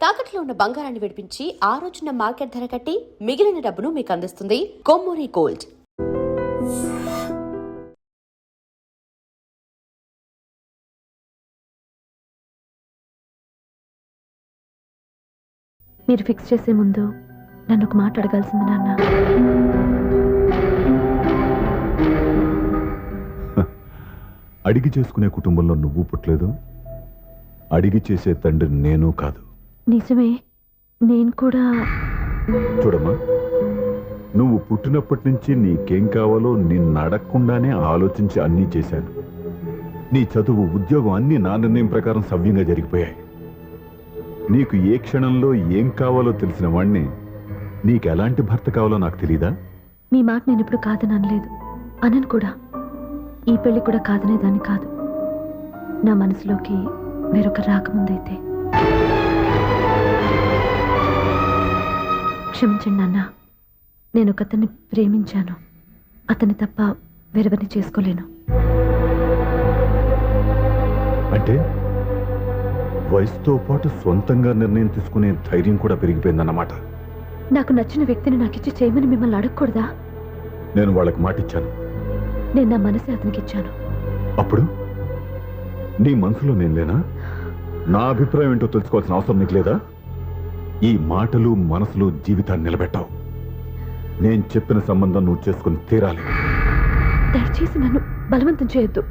తాకట్లో ఉన్న బంగారాన్ని విడిపించి ఆ రోజున మార్కెట్ ధర కట్టి మిగిలిన డబ్బును మీకు అందిస్తుంది కొమ్మూరి గోల్డ్. మీరు ఫిక్స్ చేసే ముందు నన్ను ఒక మాట అడగాల్సింది నాన్న. అడిగి చేసుకునే కుటుంబంలో నువ్వు పుట్టలేదు, అడిగి చేసే తండ్రి నేను కాదు. నిజమే, నేను కూడా. చూడమ్మా, నువ్వు పుట్టినప్పటి నుంచి నీకేం కావాలో నిన్ను అడగకుండానే ఆలోచించి అన్నీ చేశాను. నీ చదువు, ఉద్యోగం అన్నీ నా నిర్ణయం ప్రకారం సవ్యంగా జరిగిపోయాయి. నీకు ఏ క్షణంలో ఏం కావాలో తెలిసిన వాణ్ణి నీకు ఎలాంటి భర్త కావాలో నాకు తెలీదా? మీ మాట నేను ఇప్పుడు కాదని అనలేదు, అనను కూడా. ఈ పెళ్లి కూడా కాదనేదాన్ని కాదు. నా మనసులోకి వేరొక రాకముందైతే. క్షమించండి నాన్న, నేను ఒకతన్ని ప్రేమించాను. అతన్ని తప్ప వేరెవరిని చేసుకోలేను. అంటే వయసుతో పాటు సొంతంగా నిర్ణయం తీసుకునే ధైర్యం కూడా పెరిగిపోయిందన్నమాట. నాకు నచ్చిన వ్యక్తిని నాకిచ్చి చేయమని మిమ్మల్ని అడగకూడదా? నేను వాళ్ళకి మాటిచ్చాను. నేను నా మనసే అతనికి ఇచ్చాను. అప్పుడు నీ మనసులో నేను లేనా? నా అభిప్రాయం ఏంటో తెలుసుకోవాల్సిన అవసరం నీకు లేదా? ఈ మాటలు, మనసులు జీవితాన్ని నిలబెట్టావు. నేను చెప్పిన సంబంధం నువ్వు చేసుకుని తీరాలి. దయచేసి నన్ను బలవంతం చేయొద్దు.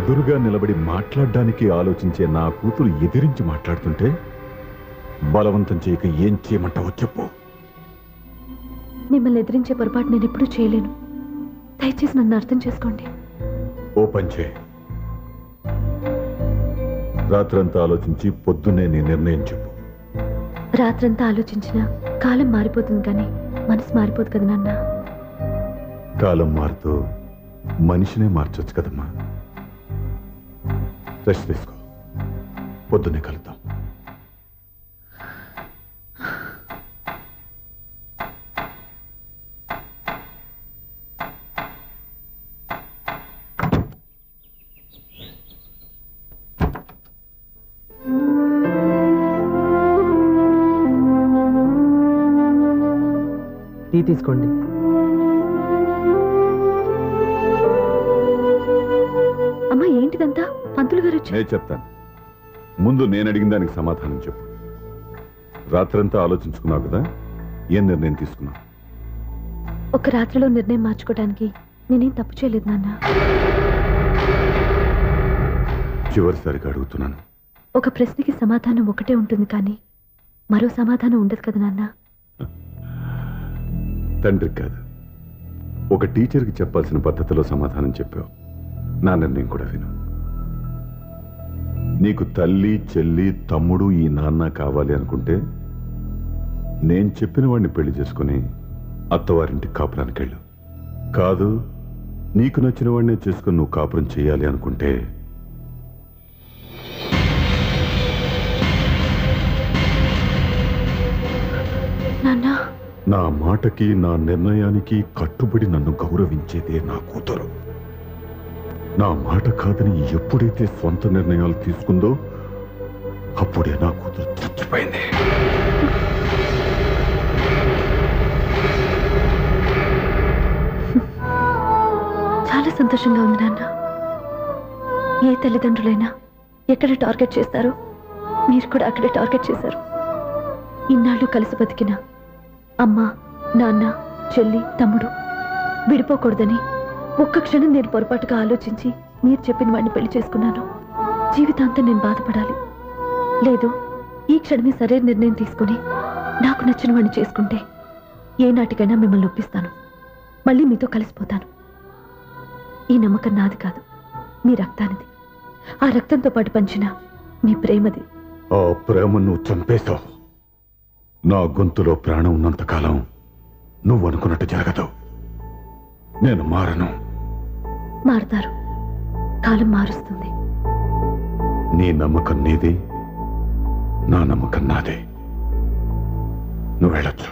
ఎదురుగా నిలబడి మాట్లాడడానికి ఆలోచించే నా కూతురు ఎదిరించి మాట్లాడుతుంటే బలవంతం చేయక ఏం చేయమంటావో చెప్పు. మిమ్మల్ని ఎదిరించే పొరపాటు నేను ఎప్పుడూ చేయలేను. దయచేసి నన్ను అర్థం చేసుకోండి. ఓ పని చేయి, రాత్రంతా ఆలోచించి పొద్దున్నే నీ నిర్ణయం చెప్పు. రాత్రంతా ఆలోచించినా కాలం మారిపోతుంది, కానీ మనసు మారిపోదు కదా నాన్న. కాలం మారుతూ మనిషినే మార్చొచ్చు కదమ్మా. రెస్ట్ తీసుకో, పొద్దున్నే కలుద్దాం. టీ తీసుకోండి. అమ్మా, ఏంటిదంతా? పంతులు గారు వచ్చి. నేను చెప్తాను, ముందు నేను అడిగిన దానికి సమాధానం చెప్పు. రాత్రంతా ఆలోచించుకున్నావు కదా, ఏం నిర్ణయం తీసుకున్నావు? ఒక రాత్రిలో నిర్ణయం మార్చుకోవడానికి నేనేం తప్పు చేయలేదు నాన్న. చివరిసారిగా అడుగుతున్నాను. ఒక ప్రశ్నకి సమాధానం ఒకటే ఉంటుంది, కానీ మరో సమాధానం ఉండదు కదా నాన్న. తండ్రికి కాదు, ఒక టీచర్కి చెప్పాల్సిన పద్ధతిలో సమాధానం చెప్పావు. నా నిర్ణయం కూడా విను. నీకు తల్లి, చెల్లి, తమ్ముడు, ఈ నాన్న కావాలి అనుకుంటే నేను చెప్పిన వాడిని పెళ్లి చేసుకుని అత్తవారింటికి కాపురానికి వెళ్ళు. కాదు, నీకు నచ్చిన వాడినే చేసుకుని నువ్వు కాపురం చేయాలి అనుకుంటే నాన్న, నా మాటకి, నా నిర్ణయానికి కట్టుబడి నన్ను గౌరవించేదే నా కూతురు. నా మాట కాదని ఎప్పుడైతే స్వంత నిర్ణయాలు తీసుకుందో అప్పుడే నా కూతురు చచ్చిపోయింది. చాలా సంతోషంగా ఉంది నాన్న. ఏ తల్లిదండ్రులైనా ఎక్కడ టార్గెట్ చేస్తారో మీరు కూడా అక్కడే టార్గెట్ చేశారు. ఇన్నాళ్ళు కలిసి బతికిన అమ్మ, నాన్న, చెల్లి, తమ్ముడు విడిపోకూడదని ఒక్క క్షణం నేను పొరపాటుగా ఆలోచించి మీరు చెప్పిన వాడిని పెళ్లి చేసుకున్నాను. జీవితాంతం నేను బాధపడాలి? లేదు, ఈ క్షణమే సరైన నిర్ణయం తీసుకుని నాకు నచ్చిన వాడిని చేసుకుంటే ఏ నాటికైనా మిమ్మల్ని ఒప్పిస్తాను. మళ్ళీ మీతో కలిసిపోతాను. ఈ నమ్మకం నాది కాదు, మీ రక్తానిది. ఆ రక్తంతో పాటు పంచిన మీ ప్రేమది. ఆ ప్రేమ నువ్వు చంపేశావు. నా గొంతులో ప్రాణం ఉన్నంతకాలం నువ్వు అనుకున్నట్టు జరగదు. నేను మారను. మారుతారు, కాలం మారుస్తుంది. నీ నమ్మకం నీది, నా నమ్మకం నాదే. నువ్వు వెళ్ళొచ్చు.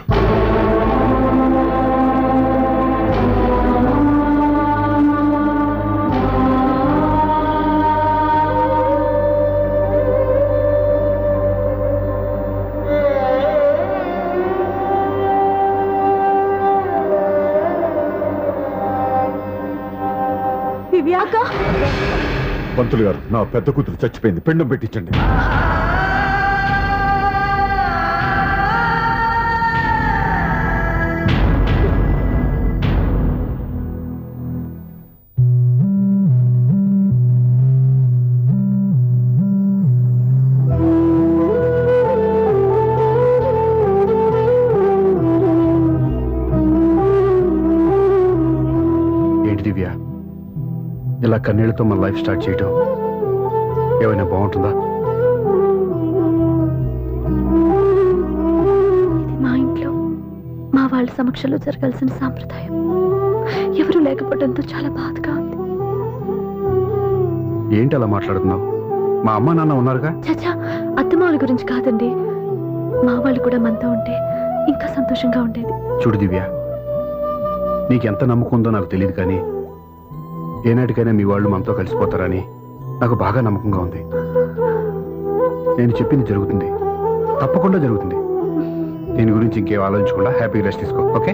దివ్య అక్క. పంతులు గారు, నా పెద్ద కూతురు చచ్చిపోయింది, పిండం పెట్టించండి. ఏంటి దివ్య, ఇలా కన్నీళ్లతో మన లైఫ్ స్టార్ట్ చేయటం ఏమైనా బాగుంటుందా? ఇది మా ఇంట్లో మా వాళ్ళ సమక్షంలో జరగాల్సిన సాంప్రదాయం. ఎవరు లేకపోవడంతో చాలా బాధగా ఉంది. ఏంటి అలా మాట్లాడుతున్నావు? మా అమ్మ నాన్న ఉన్నారుగా. చచ్చా, అత్తమాల గురించి కాదండి. మా వాళ్ళు కూడా మనతో ఉంటే ఇంకా సంతోషంగా ఉండేది. చూడు దివ్య, నీకెంత నమ్మకం ఉందో నాకు తెలియదు, కానీ ఏనాటికైనా మీ వాళ్ళు మనతో కలిసిపోతారని నాకు బాగా నమ్మకంగా ఉంది. నేను చెప్పింది జరుగుతుంది, తప్పకుండా జరుగుతుంది. దీని గురించి ఇంకేం ఆలోచించకుండా హ్యాపీ రెస్ట్ తీసుకో, ఓకే?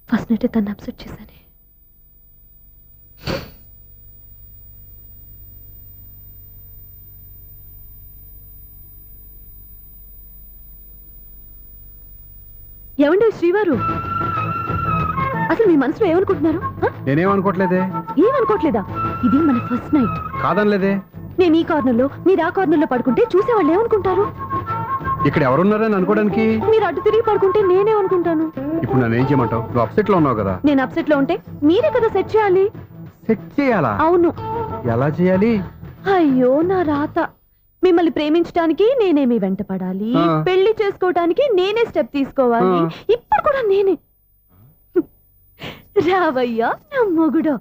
ఫస్ట్ నైట్ తను అప్సెట్ చేశాను. ఏమండి శ్రీవారు, అసలు మీ మనసులో ఏమనుకుంటున్నారు? నేనేమనుకోవట్లేదే. ఏమనుకోవట్లేదా? ఇది మన ఫస్ట్ నైట్. కాదనలేదే. నేను ఈ కార్నర్లో, మీరు ఆ కార్నర్లో పడుకుంటే చూసేవాళ్ళు ఏమనుకుంటారు? ఇక్కడ ఎవరున్నారని అనుకోవడానికి. మీరు అటు తిరిగి పడుకుంటే నేనేమనుకుంటాను? ఇప్పుడు నన్ను ఏం చేయమంటావు? నువ్వు అప్సెట్ లో ఉన్నావు కదా. నేను అప్సెట్ లో ఉంటే మీరే కదా సెట్ చేయాలి. సెట్ చేయాలా? అవును. ఎలా చేయాలి? అయ్యో నా రాత. మిమ్మల్ని ప్రేమించడానికి నేనే మీ వెంట పడాలి, పెళ్లి చేసుకోవటానికి నేనే స్టెప్ తీసుకోవాలి. ఇప్పుడు కూడా నేనే. రావయ్యా నా మొగుడు.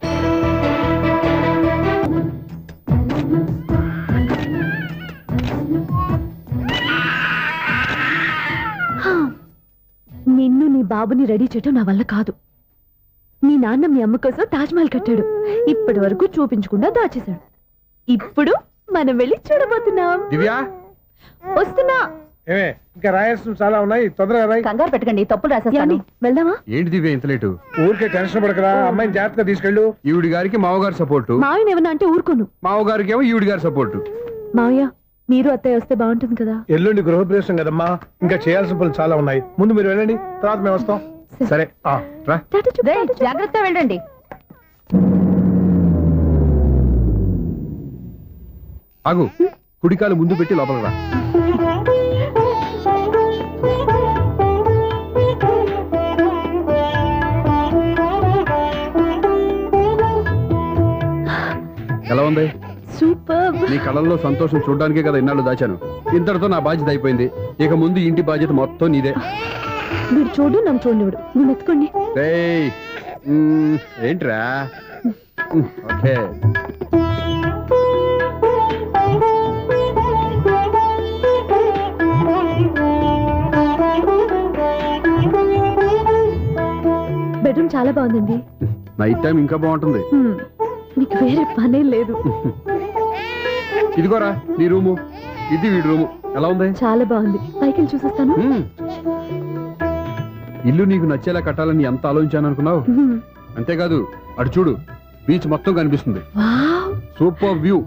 నిన్ను నీ బాబుని రెడీ చేయటం నా వల్ల కాదు. మీ నాన్న మీ అమ్మ కోసం తాజ్మహల్ కట్టాడు, ఇప్పటి వరకు చూపించకుండా దాచేశాడు. ఇప్పుడు మనం వెళ్ళి చూడబోతున్నాం. దివ్య, వస్తున్నా. ఇంకా రాయాల్సిన చాలా ఉన్నాయి, తొందరగా రాయి. కంగారు పెట్టకండి, తప్పులు రాసేస్తాను. వెళ్దామా? ఏంటి దివ్య ఇంత లేటు? ఊరికే టెన్షన్ పడకరా, అమ్మాయిని జాగ్రత్తగా తీసుకెళ్ళు. ఈవిడి గారికి మావగారు సపోర్టు, మావయ్య ఏమన్నా అంటే ఊరుకోను. మావగారికి ఏమో ఈవిడి గారి సపోర్టు. మావయ్య, మీరు అత్తయ్య వస్తే బాగుంటుంది కదా. ఎల్లుండి గృహప్రవేశం కదమ్మా, ఇంకా చేయాల్సిన పనులు చాలా ఉన్నాయి. ముందు మీరు వెళ్ళండి, తర్వాత మేము వస్తాం. సరే రా. జాగ్రత్త వెళ్ళండి. ఆగు, కుడికాలు ముందు పెట్టి లోపలికి రా. ఎలా ఉంది? సూపర్. నీ కళ్ళల్లో సంతోషం చూడడానికే కదా ఇన్నాళ్ళు దాచాను. ఇంతటితో నా బాధ్యత అయిపోయింది. ఇక ముందు ఇంటి బాధ్యత మొత్తం నీదే. మీరు చూడు, నన్ను చూడండి. నువ్వు ఎత్తుకోండి. రేయ్, ఏంట్రా? ఓకే. బెడ్రూమ్ చాలా బాగుందండి. నైట్ టైం ఇంకా బాగుంటుంది. నీకు వేరే పనే లేదు. ఇదిగోరా నీ రూము, ఇది వీడి రూము. ఎలా ఉంది? చాలా బాగుంది. పైకి చూసేస్తాను. ఇల్లు నీకు నచ్చేలా కట్టాలని ఎంత ఆలోచించాను అనుకున్నావు? అంతేకాదు, అటు చూడు, బీచ్ మొత్తం కనిపిస్తుంది. Super view.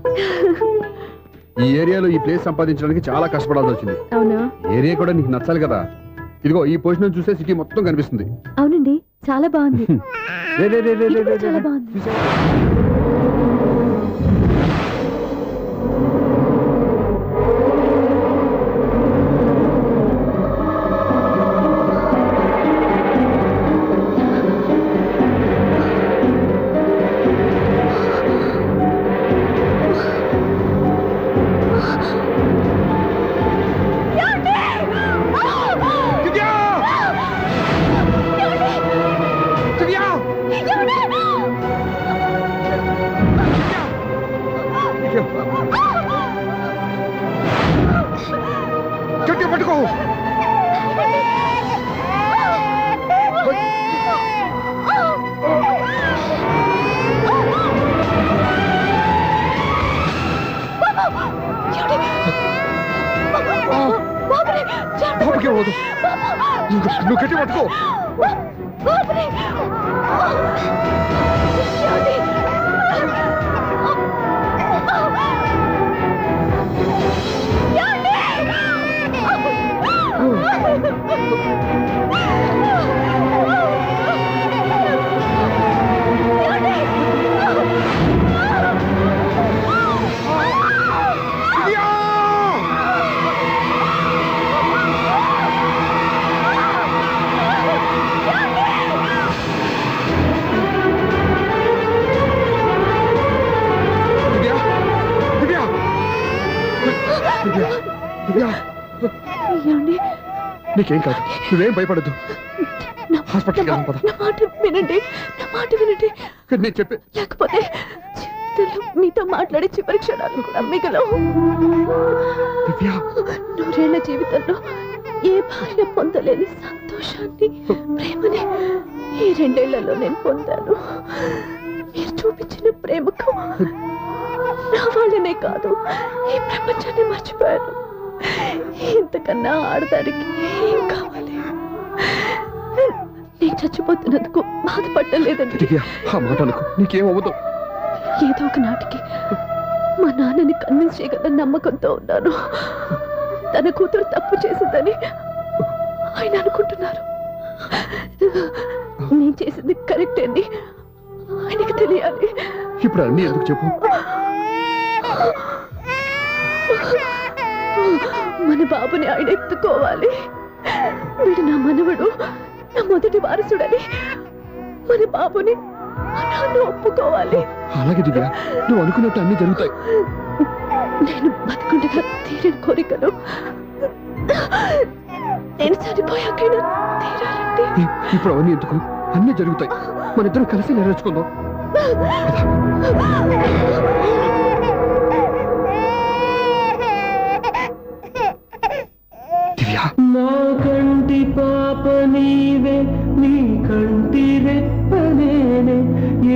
ఈ ఏరియాలో ఈ ప్లేస్ సంపాదించడానికి చాలా కష్టపడాల్సి వచ్చింది. అవునా? ఏరియా కూడా నీకు నచ్చాలి కదా. ఇదిగో ఈ పొజిషన్ చూస్తే సిటీ మొత్తం కనిపిస్తుంది. అవునండి, చాలా బాగుంది. చాలా బాగుంది. పట్టుకో. నువ్వు గట్టి పట్టుకో. ఏమండి? నీకేం కాదు, నువ్వేం భయపడద్దు. హాస్పిటల్కి వెళ్దాం పద. నా మాట వినండి, నా మాట వినండి. నేను చెప్పే లేకపోతే జీవితంలో మీతో మాట్లాడే చివరి క్షణాలు కూడా మిగలవు. దివ్య, నూరేళ్ల జీవితంలో ఏ భార్య పొందలేని సంతోషాన్ని, ప్రేమని ఈ 2 ఏళ్లలో నేను పొందాను. మీరు చూపించిన ప్రేమకు నా వాళ్ళనే కాదు, ఈ ప్రపంచాన్ని మర్చిపోయాను. ఇంతకన్నా ఆడదానికి ఏం కావాలి? నేను చచ్చిపోతున్నందుకు బాధపడలేదండి. దివ్య, ఆ మాట అనుకో, నీకేం అవ్వదు. ఏదో ఒక నాటికి మా నాన్నని కన్విన్స్ చేయగల నమ్మకంతో ఉన్నాను. తన కూతురు తప్పు చేసిందని ఆయన అనుకుంటున్నారు. నేను చేసింది కరెక్ట్ అని ఆయనకి తెలియాలి. ఇప్పుడు అన్నీ ఎందుకు చెప్పు. మన బాబుని ఆయన ఎత్తుకోవాలి. వీడు నా మనవడు, నా మొదటి వారసుడని మన బాబుని మా నాన్న ఒప్పుకోవాలి. అలాగే దివ్య, నువ్వు అనుకున్నట్టు అన్నీ జరుగుతాయి. నేను బతుకుండగా తీరని కోరికలు నేను చనిపోయాకైనా తీరాలండి. ఇప్పుడు అవన్నీ ఎందుకు, అన్నీ జరుగుతాయి. మన ఇద్దరం కలిసి నెరవేర్చుకుందాం. దివ్య, నా కంటి పాప నీవే, నీ కంటి రెప్పనేనే,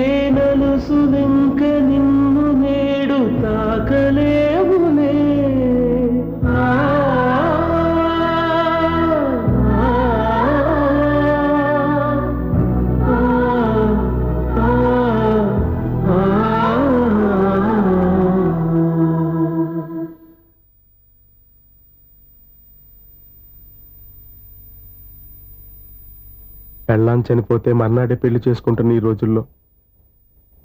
ఏ నలుసులింక నిన్ను నేడు తాకలేవులే. పెళ్ళాం చనిపోతే మర్నాడే పెళ్లి చేసుకుంటున్న ఈ రోజుల్లో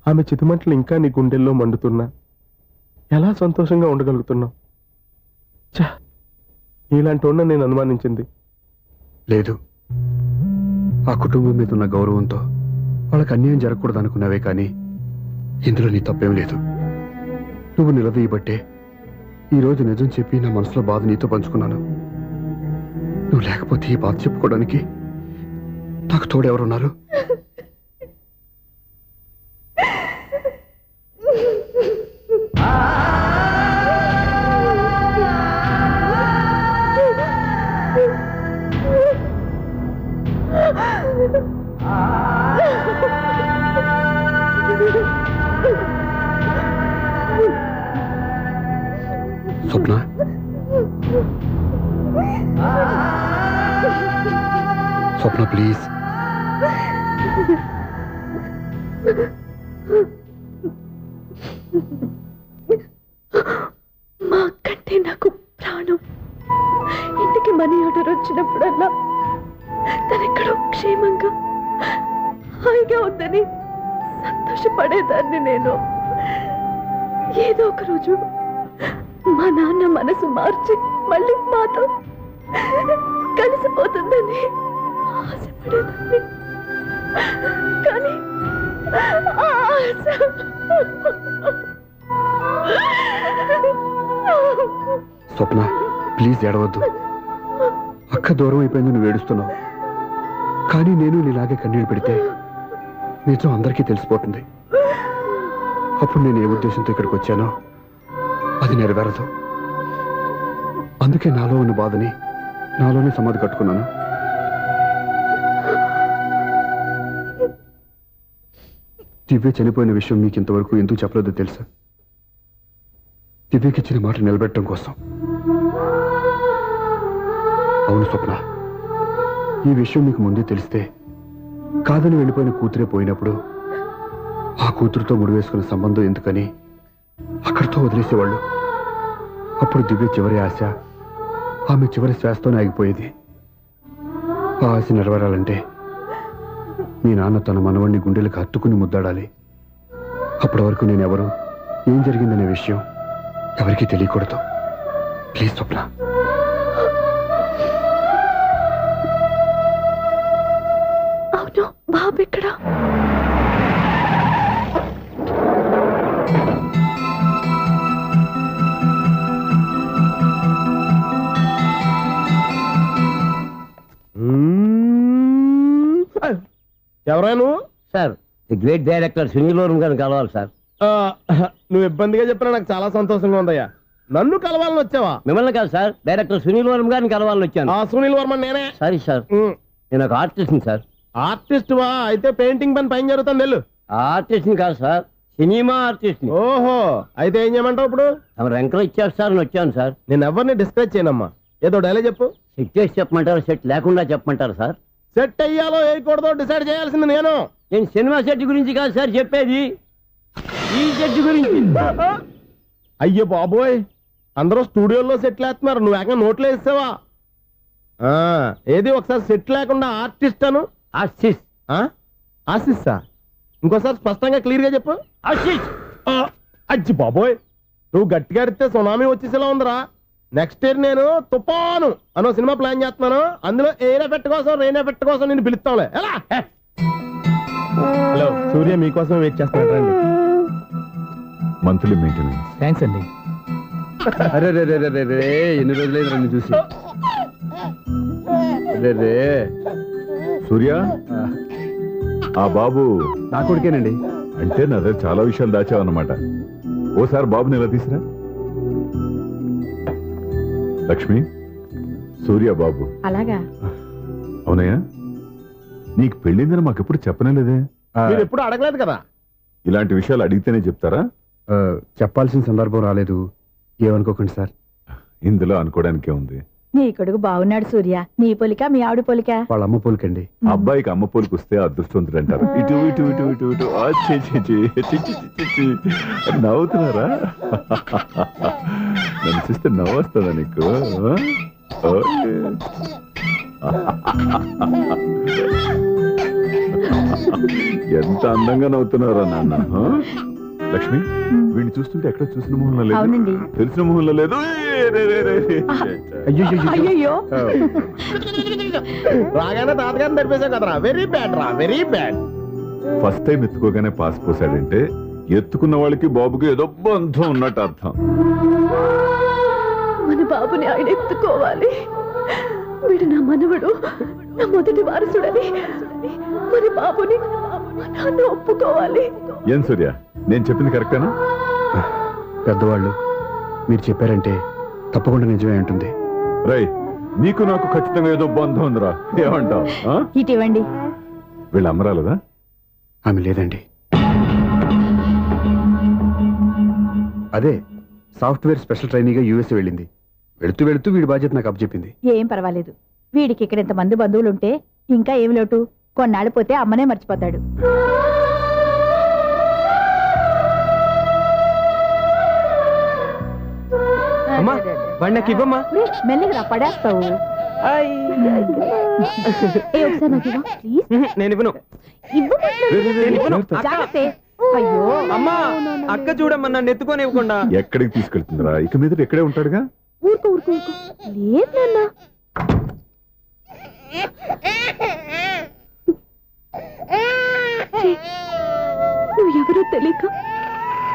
ఆమె చితిమంటలు ఇంకా నీ గుండెల్లో మండుతున్నా ఎలా సంతోషంగా ఉండగలుగుతున్నావు? చా, ఇలాంటి ఉన్న నేను అనుమానించింది లేదు. ఆ కుటుంబం మీద ఉన్న గౌరవంతో వాళ్ళకి అన్యాయం జరగకూడదు అనుకున్నావే కానీ ఇందులో నీ తప్పేం లేదు. నువ్వు నిలదీయబట్టే ఈరోజు నిజం చెప్పి నా మనసులో బాధ నీతో పంచుకున్నాను. నువ్వు లేకపోతే ఈ బాధ చెప్పుకోవడానికి నాకు తోడెవరున్నారు? స్వప్న, స్వప్న ప్లీజ్. మా కంటే నాకు ప్రాణం. ఇంటికి మనీ ఆర్డర్ వచ్చినప్పుడల్లా తనెక్కడో క్షేమంగా హాయిగా ఉందని సంతోషపడేదాన్ని నేను. ఏదో ఒక రోజు మా నాన్న మనసు మార్చి మళ్ళీ మాతో కలిసిపోతుందని ఆశపడేదాన్ని. కానీ ఆ ఆశ స్వప్న ప్లీజ్ ఏడవద్దు. అక్క దూరం అయిపోయింది, నువ్వు ఏడుస్తున్నావు. కానీ నేను నీలాగే కన్నీళ్ళు పెడితే నిజం అందరికీ తెలిసిపోతుంది. అప్పుడు నేను ఏ ఉద్దేశంతో ఇక్కడికి వచ్చానో అది నెరవేరదు. అందుకే నాలో ఉన్న బాధని నాలోనే సమాధి కట్టుకున్నాను. దివ్య చనిపోయిన విషయం మీకు ఇంతవరకు ఎందుకు చెప్పలేదో తెలుసా? దివ్యకి ఇచ్చిన మాట నిలబెట్టడం కోసం. అవును స్వప్న, ఈ విషయం మీకు ముందే తెలిస్తే కాదని వెళ్ళిపోయిన కూతురే పోయినప్పుడు ఆ కూతురుతో ముడివేసుకున్న సంబంధం ఎందుకని అక్కడితో వదిలేసేవాళ్ళు. అప్పుడు దివ్య చివరి ఆశ ఆమె చివరి శ్వాసతోనే ఆగిపోయేది. ఆ ఆశ నెరవేరాలంటే మీ నాన్న తన మనవణ్ణి గుండెలకు హత్తుకుని ముద్దాడాలి. అప్పటి వరకు నేను ఎవరు, ఏం జరిగిందనే విషయం ఎవరికీ తెలియకూడదు. ప్లీజ్ స్వప్న. అవును, బాబు ఎక్కడా? ఎవరా నువ్వు? Sir the great director Sunil Varma గారిని కలవాలి సార్. నువ్వు ఇబ్బందిగా చెప్పినా నాకు చాలా సంతోషంగా ఉందయ్యా. నన్ను కలవాలని వచ్చావా? మిమ్మల్ని కాదు సార్, డైరెక్టర్ సునీల్ వర్మ గారిని కలవాలని వచ్చాను. ఆ సునీల్ వర్మ నేనే. సారీ సార్, నేను ఒక ఆర్టిస్ట్ని సార్. ఆర్టిస్ట్ వా? అయితే పెయింటింగ్ పైన జరుగుతుంది వెళ్ళు. ఆర్టిస్ట్ని కాదు సార్, సినిమా ఆర్టిస్ట్ని. ఓహో, అయితే ఏం చేయమంటావు ఇప్పుడు? తమ ఎంకరేజ్ ఇచ్చారు సార్, నేను వచ్చాను సార్. నేను ఎవరిని డిస్కరేజ్ చేయనమ్మా. ఏదో డైలాగ్ చెప్పు. సెట్ చేసి చెప్పమంటారు, సెట్ లేకుండా చెప్పమంటారు సార్? సెట్ అయ్యాలో వేయకూడదో డిసైడ్ చేయాల్సింది నేను. నేను సినిమా సెట్ గురించి కాదు సార్ చెప్పేది, ఈ సెట్ గురించి. అయ్యో బాబోయ్, అందరూ స్టూడియోలో సెట్ లేస్తున్నారు, నువ్వు ఏకంగా నోట్లో వేస్తావా? ఏది ఒకసారి సెట్ లేకుండా ఆర్టిస్ట్ అను. ఆర్టిస్ట్. ఆశిస్తా? ఇంకోసారి స్పష్టంగా క్లియర్ గా చెప్పు. ఆర్టిస్ట్. అజ్జి బాబోయ్, నువ్వు గట్టిగా అడితే సునామీ వచ్చేసేలా ఉందిరా. నెక్స్ట్ ఇయర్ నేను తుఫాను అనో సినిమా ప్లాన్ చేస్తున్నాను. అందులో ఎయిర్ ఎఫెక్ట్ కోసం, రెయిన్ ఎఫెక్ట్ కోసం నేను పిలుస్తాంలే. ఎలా? హలో, సూర్య మీకోసం వెయిట్ చేస్తున్నాడు, రండి. Monthly maintenance. థ్యాంక్స్ అండి. అరే రే రే రే రే, ఎన్ని రోజులైంది రండి చూసి. రే రే, సూర్య, ఆ బాబు నా కొడుకేనండి. అంటే నా దగ్గర చాలా విషయాలు దాచావన్నమాట. ఓసారి బాబుని ఇలా తీసురా. లక్ష్మి, సూర్య బాబు. అలాగా? అవునయ్యా, నీకు పెళ్ళిందని మాకెప్పుడు చెప్పనేలేదే. మీరు ఎప్పుడు అడగలేదు కదా. ఇలాంటి విషయాలు అడిగితేనే చెప్తారా? చెప్పాల్సిన సందర్భం రాలేదు, ఏమనుకోకండి సార్. ఇందులో అనుకోవడానికే ఉంది. నీ కొడుకు బాగున్నాడు సూర్య. నీ పోలిక మీ ఆవిడ పోలిక. వాళ్ళ అమ్మ పోలికండి. అబ్బాయికి అమ్మ పోలికి వస్తే అదృష్టవంతుడు అంటారు. ఇటు ఇటు ఇటు ఇటు ఇటు ఆ, ఛీ, ఛీ, ఛీ, ఛీ, ఛీ, ఛీ, ఛీ. నవ్వుతున్నారా? నన్ను చూస్తే నవ్వు వస్తుందా నీకు? ఓకే. ఎంత అందంగా నవ్వుతున్నారా నాన్న. లక్ష్మి, వీడిని చూస్తుంటే ఎక్కడ చూసిన మొహంలో లేదు, అవునండి. తెలిసిన మొహంలో లేదు. అయ్యో, రాగానే తాతగారిని నడిపేశావు కదరా. వెరీ బ్యాడ్ రా, వెరీ బ్యాడ్. ఫస్ట్ టైం ఎత్తుకోగానే పాస్ పోసాడంటే ఎత్తుకున్న వాళ్ళకి బాబుకి ఏదో బంధం ఉన్నట్టు అర్థం. మన బాబుని ఆయన ఎత్తుకోవాలి. వీడు నా మనవడు, నా మొదటి వారసుడని మన బాబుని మా నాన్న ఒప్పుకోవాలి. ఏం సూర్య, నేను చెప్పింది కరెక్టేనా? పెద్దవాళ్ళు మీరు చెప్పారంటే తప్పకుండా నిజమే ఉంటుంది. రై, నీకు నాకు ఖచ్చితంగా ఏదో బంధం ఉందిరా, ఏమంటావు? ఇటీవండి. వీళ్ళు అమ్మరాలదా? ఆమె లేదండి. అదే సాఫ్ట్వేర్ స్పెషల్ ట్రైనీగా యూఎస్ వెళ్ళింది. వెళుతూ వెళుతూ వీడి బాధ్యత నాకు అప్పచెప్పింది. ఏం పర్వాలేదు. వీడికి ఇక్కడ ఇంతమంది బంధువులుంటే ఇంకా ఏమి లోటు. కొన్నాళ్ళు పోతే అమ్మనే మర్చిపోతాడు. మెల్లిగా పడేస్తావు. ఒకసారి నాకు ఇవ్వు, ప్లీజ్. నేను ఇవ్వను. జాగ్రత్త. అయ్యో అమ్మా, అక్క చూడమ్మా, నన్ను ఎత్తుకొని ఇవ్వకుండా. ఎక్కడికి తీసుకెళ్తుందిరా? ఇక మీద ఇక్కడే ఉంటాడుగా. ఊరుకో ఊరుకో ఊరుకో. లేదు నాన్న. నువ్వు ఎవరో తెలియక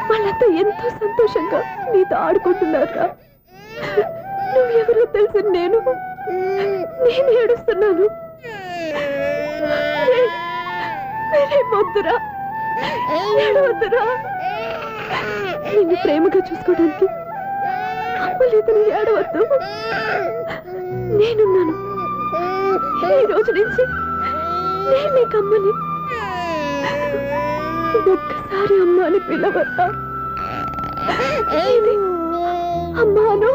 వాళ్ళంతా ఎంతో సంతోషంగా నీతో ఆడుకుంటున్నారా? నువ్వెవరో తెలిసి నేను ఏడుస్తున్నాను. వద్దురా, ఏడవద్దురా. నిన్ను ప్రేమగా చూసుకోవడానికి అమ్మలేదు, నువ్వు ఏడవద్దు. నేనున్నాను. ఈ రోజు నుంచి నేను నీకు అమ్మని. ఒక్కసారి అమ్మ అని పిలవద్దా? అమ్మాను.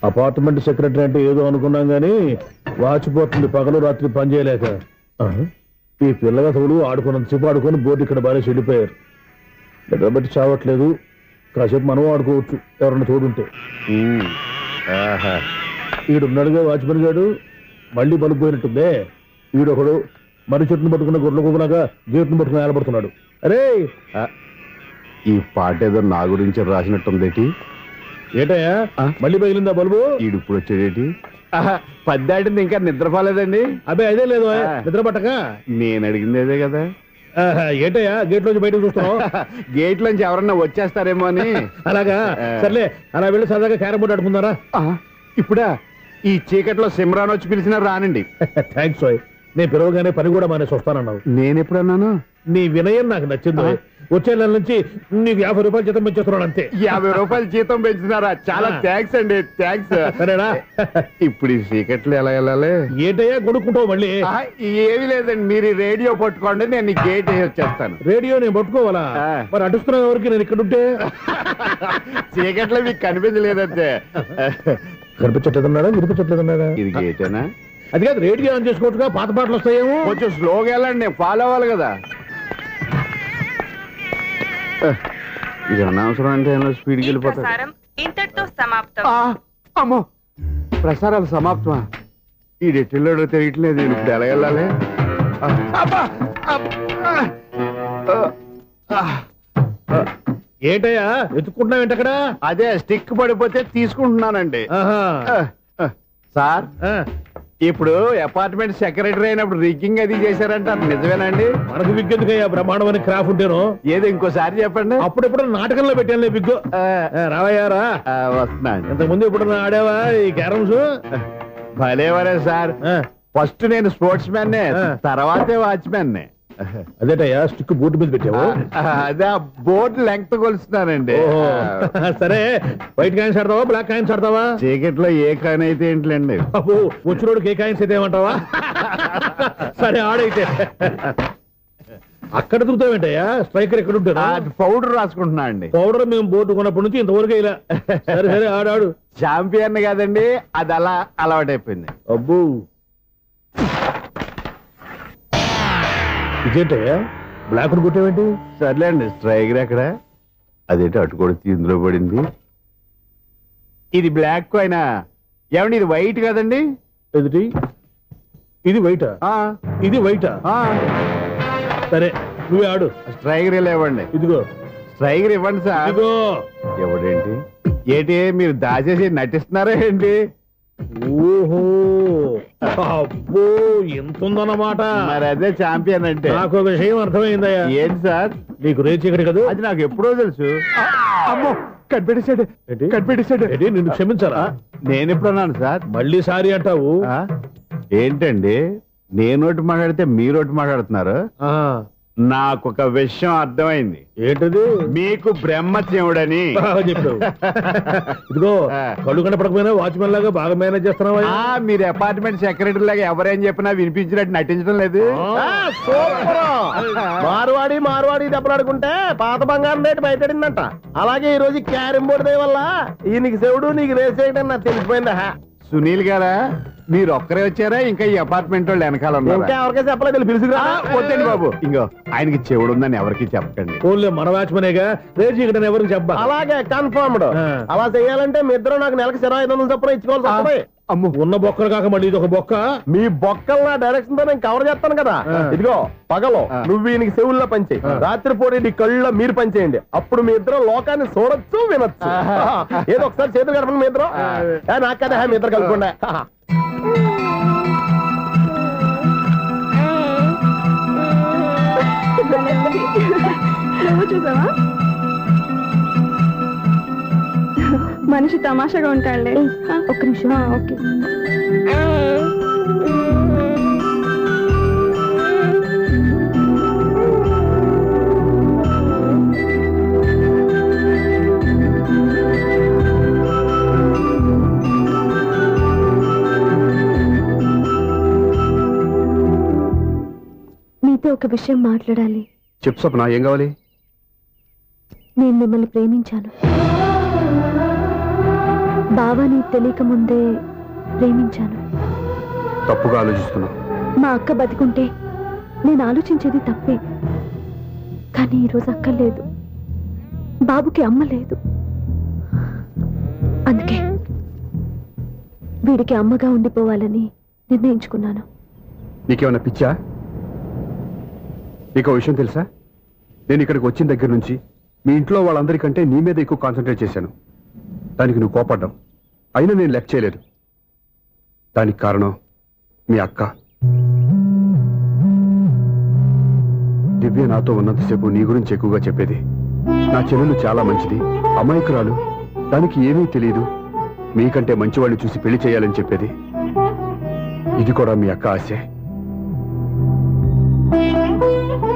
అపార్ట్మెంట్ సెక్రటరీ అంటే ఏదో అనుకున్నాం గానీ వాచిపోతుంది పగలు రాత్రి పని చేయలేక. ఈ పిల్లగతవులు ఆడుకున్నంతసేపు ఆడుకొని బోర్డు ఇక్కడ బాగా చెడిపోయారు. నిద్రబట్టి చావట్లేదు. కాసేపు మనం ఆడుకోవచ్చు ఎవరన్నా తోడుంటే. ఈడున్నాడుగా వాచ్మెన్ గాడు, మళ్ళీ బలుపు పోయినట్టుందే. ఈడొకడు మరి చెట్టును పట్టుకున్న గొడ్ల కుమ్మలాగా గేట్ను పట్టుకుని ఏలబడుతున్నాడు. అరే ఈ పాట ఏదో నా గురించి రాసినట్టుందేటి. ఏటయ్యా మళ్ళీ పగిలిందా బల్బు? ఈడు ఇప్పుడు వచ్చేదేటి? పద్దాటింది ఇంకా నిద్రపోలేదండి. అబ్బాయి అదే లేదు నిద్ర పట్టక. నేను అడిగింది అదే కదా. ఏటయ్యా గేట్ లోంచి బయటకు చూస్తున్నావు? గేట్ లోంచి ఎవరన్నా వచ్చేస్తారేమో అని. అలాగా సర్లే, అలా వెళ్ళి సరదాగా క్యారం బోర్డు ఆడుకుందారా? ఇప్పుడా? ఈ చీకట్లో సిమ్రాన్ వచ్చి పిలిచినా రానండి. థ్యాంక్స్ ఓయ్. నేను పిలవగానే పని కూడా మానేసి వస్తానన్నావు. నేను ఎప్పుడన్నాను? నీ వినయం నాకు నచ్చింది. వచ్చే నెల నుంచి నీకు 50 రూపాయలు జీతం పెంచేస్తున్నాడు అంతే. 50 రూపాయలు జీతం పెంచుతున్నారా? చాలా థ్యాంక్స్ అండి. థ్యాంక్స్. సరేనా? ఇప్పుడు ఈ చీకట్లు ఎలా వెళ్ళాలి? ఏంటయ్యా కొనుక్కుంటావు మళ్ళీ? ఏమీ లేదండి, మీరు ఈ రేడియో పట్టుకోండి, నేను ఈ గేట్ వేసి వచ్చేస్తాను. రేడియో నేను పట్టుకోవాలా? మరి అడుస్తున్న ఎవరికి నేను ఇక్కడ ఉంటే? చీకట్లో మీకు కనిపించలేదంటే. కనిపించట్లేదన్నాడా వినిపించట్లేదన్నాడా? ఇది గేటేనా? అది కాదు, రేడియో ఆన్ చేసుకోవచ్చుగా, పాత పాటలు వస్తాయేమో. కొంచెం స్లోగా వెళ్ళండి, నేను ఫాలో అవ్వాలి కదా. ఇది అనవసరం అంటే స్పీడ్కి వెళ్ళిపోతాడు. ఇంతటితో సమాప్తం. అమ్మో, ప్రసారాలు సమాప్తమా? ఈ డెట్టిల్లోడో తెలియట్లేదు. ఇప్పుడు ఎలా వెళ్ళాలి? ఏంటయ్యా వెతుక్కుంటున్నావు ఏంటక్కడ? అదే స్టిక్ పడిపోతే తీసుకుంటున్నానండి. సార్, ఇప్పుడు అపార్ట్మెంట్ సెక్రటరీ అయినప్పుడు రిగ్గింగ్ అది చేశారంట, నిజమేనండి? మనకు విగ్గెందుకయ్యా, బ్రహ్మాండం అని క్రాఫ్ ఉంటేను. ఏదో ఇంకోసారి చెప్పండి. అప్పుడెప్పుడు నాటకంలో పెట్టాను బిగ్గు. రావయ్యారా? వస్తున్నా. ఇంతకుముందు ఎప్పుడన్నా ఆడావా ఈ క్యారమ్స్? భలేవరే సార్. ఫస్ట్ నేను స్పోర్ట్స్ మ్యాన్, తర్వాతే వాచ్మెన్. అదేటయ్యా స్టిక్ బోర్డు మీద పెట్టావు? అదే బోర్డు లెంగ్త్ కొలుస్తున్నానండి. సరే, వైట్ కాయిన్స్ ఆడతావా బ్లాక్ కాయిన్స్ ఆడతావా? చీకట్ లో ఏ కాయిన్ అయితే ఏంటండి? వచ్చినోడికి ఏ కాయిన్స్ అయితే ఏమంటావా? సరే ఆడైతే. అక్కడ దిగుతావేంటయ్యా? స్ట్రైకర్ ఎక్కడ ఉంటారా? పౌడర్ రాసుకుంటున్నా అండి. పౌడర్ మేము బోర్డు కొన్నప్పటి నుంచి ఇంతవరకు ఇలా. సరే సరే ఆడాడు. చాంపియన్ కాదండి, అది అలా అలవాటైపోయింది. అబ్బో, ఇదేంటయ్యా బ్లాక్ కొట్టేవేంటి? సర్లే అండి, స్ట్రైకర్ ఎక్కడ? అదేంటి అటు కొడితే ఇందులో పడింది. ఇది బ్లాక్ కాయినా? ఏమండి ఇది వైట్ కదండి? ఎదుటి ఇది వైటా? ఇది వైటా? సరే నువ్వే ఆడు. స్ట్రైకర్ ఇలా ఇవ్వండి. ఇదిగో స్ట్రైకర్ ఇవ్వండి సార్. ఇదిగో. ఎవడేంటి? ఏంటి మీరు దాచేసి నటిస్తున్నారా ఏంటి? ఓహో, అబ్బో ఎంత ఉందన్నమాట. మరి అదే ఛాంపియన్ అంటే. నాకు ఒక విషయం అర్థమైందయ్యా. ఏంటి సార్? నీకు రేచి ఇక్కడ కదా? అది నాకు ఎప్పుడో తెలుసు. అమ్మో, కనిపెట్టేశాడు. కనిపెట్టేశాడు. నిన్ను క్షమించాలా? నేను ఎప్పుడన్నాను సార్? మళ్ళీ సారీ అంటావు? ఏంటండి, నేనోటి మాట్లాడితే మీరోటి మాట్లాడుతున్నారు? నాకు ఒక విషయం అర్థమైంది. ఏంటది? మీకు బ్రహ్మత్యముడని చెప్పావు. ఇదిగో, కళ్ళు కనపడకపోయినా వాచ్మెన్ లాగా బాగా మేనేజ్ చేస్తున్నావా? మీరు అపార్ట్మెంట్ సెక్రటరీ లాగా ఎవరేం చెప్పినా వినిపించినట్టు నటించడం లేదు. మార్వాడి మార్వాడి దెబ్బలాడుకుంటే పాత బంగారం రేటు బయటడిందంట. అలాగే ఈ రోజు క్యారం బోర్డు దే వల్ల ఈయనకి శివుడు నీకు రేస్ చేయడం నాకు తెలిసిపోయిందా? సునీల్ గారా, మీరు ఒక్కరే వచ్చారా? ఇంకా ఈ అపార్ట్మెంట్ వాళ్ళు వెనకాల ఇంకా ఎవరికైనా చెప్పలేదు, పిలుచుకురా. వద్దండి బాబు, ఇంకో ఆయనకి చెవుడు ఉందని ఎవరికి చెప్పకండి. ఓన్లీ మన వాచ్మనేగా, రేసి ఇక్కడ ఎవరికి చెప్పా. అలాగే కన్ఫర్మ్డ్. అలా చేయాలంటే మీ ఇద్దరు నాకు నెలకు 2500 చొప్పున ఇచ్చుకోవాల్సి వస్తుంది. అమ్ము, ఉన్న బొక్కలు కాక మళ్ళీ ఇది ఒక బొక్క. మీ బొక్కలు నా డైరెక్షన్ తో నేను కవర్ చేస్తాను కదా. ఇదిగో, పగలో నువ్వు ఈయనకి చెవుల్లో పంచే, రాత్రిపూట నీ కళ్ళలో మీరు పనిచేయండి. అప్పుడు మీ ఇద్దరు లోకాన్ని చూడొచ్చు, వినొచ్చు. ఏదో ఒకసారి చేతులు కలపండి మీ ఇద్దరు. నాకు కదా మీ ఇద్దరు కలుపుకుండా. చూసావా, మనిషి తమాషాగా ఉంటాడులే. ఒక్క నిమిషం. ఓకే. మీతో ఒక ఒక విషయం మాట్లాడాలి. చెప్పు స్వప్న, ఏం కావాలి? నేను మిమ్మల్ని ప్రేమించాను. బావని తెలియక ముందే ప్రేమించాను. తప్పుగా ఆలోచిస్తున్నావు. మా అక్క బతికుంటే నేను ఆలోచించేది తప్పే. కానీ ఈరోజు అక్క లేదు, బాబుకి అమ్మ లేదు. అందుకే వీడికి అమ్మగా ఉండిపోవాలని నిర్ణయించుకున్నాను. నీకేమన్నా పిచ్చా? నీకు ఓ విషయం తెలుసా? నేను ఇక్కడికి వచ్చిన దగ్గర నుంచి మీ ఇంట్లో వాళ్ళందరికంటే నీ మీద ఎక్కువ కాన్సన్ట్రేట్ చేశాను. దానికి నువ్వు కోపడ్డావు. అయినా నేను లెక్క చేయలేదు. దానికి కారణం మీ అక్క. దివ్య నాతో ఉన్నంతసేపు నీ గురించి ఎక్కువగా చెప్పేది. నా చెల్లెలు చాలా మంచిది, అమాయకురాలు, దానికి ఏమీ తెలియదు, మీకంటే మంచివాడిని చూసి పెళ్లి చేయాలని చెప్పేది. ఇది కూడా మీ అక్క ఆశే.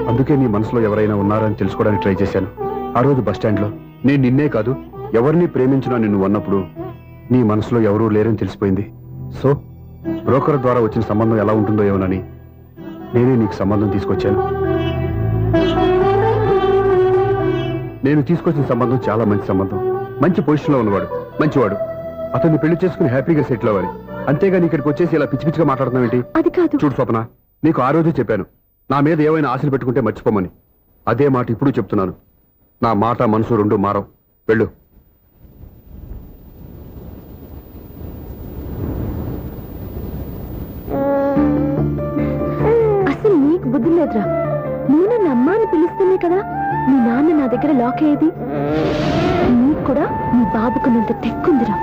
అందుకే నీ మనసులో ఎవరైనా ఉన్నారని తెలుసుకోవడానికి ట్రై చేశాను. ఆ రోజు బస్టాండ్లో నేను నిన్నే కాదు ఎవరిని ప్రేమించినా నిన్ను అన్నప్పుడు నీ మనసులో ఎవరూ లేరని తెలిసిపోయింది. సో బ్రోకర్ ద్వారా వచ్చిన సంబంధం ఎలా ఉంటుందో ఏమోనని నేనే నీకు సంబంధం తీసుకొచ్చాను. నేను తీసుకొచ్చిన సంబంధం చాలా మంచి సంబంధం. మంచి పొజిషన్లో ఉన్నవాడు, మంచివాడు. అతన్ని పెళ్లి చేసుకుని హ్యాపీగా సెటిల్ అవ్వాలి. అంతేగాని ఇక్కడికి వచ్చేసి ఇలా పిచ్చి పిచ్చిగా మాట్లాడుతున్నావేంటి? అది కాదు. చూడు స్వప్న, నీకు ఆ రోజే చెప్పాను, నా మీద ఏమైనా ఆశలు పెట్టుకుంటే మర్చిపోమని. అదే మాట ఇప్పుడు చెప్తున్నాను. నా మాట మనసు రెండు మారవు. వెళ్ళు. అసలు నీకు బుద్ధి లేదురా. నేను నన్ను అమ్మ అని పిలుస్తూనే కదా మీ నాన్న నా దగ్గర లాక్ అయ్యేది. నీకు కూడా నీ బాబుకున్నంత తెక్కుందిరా.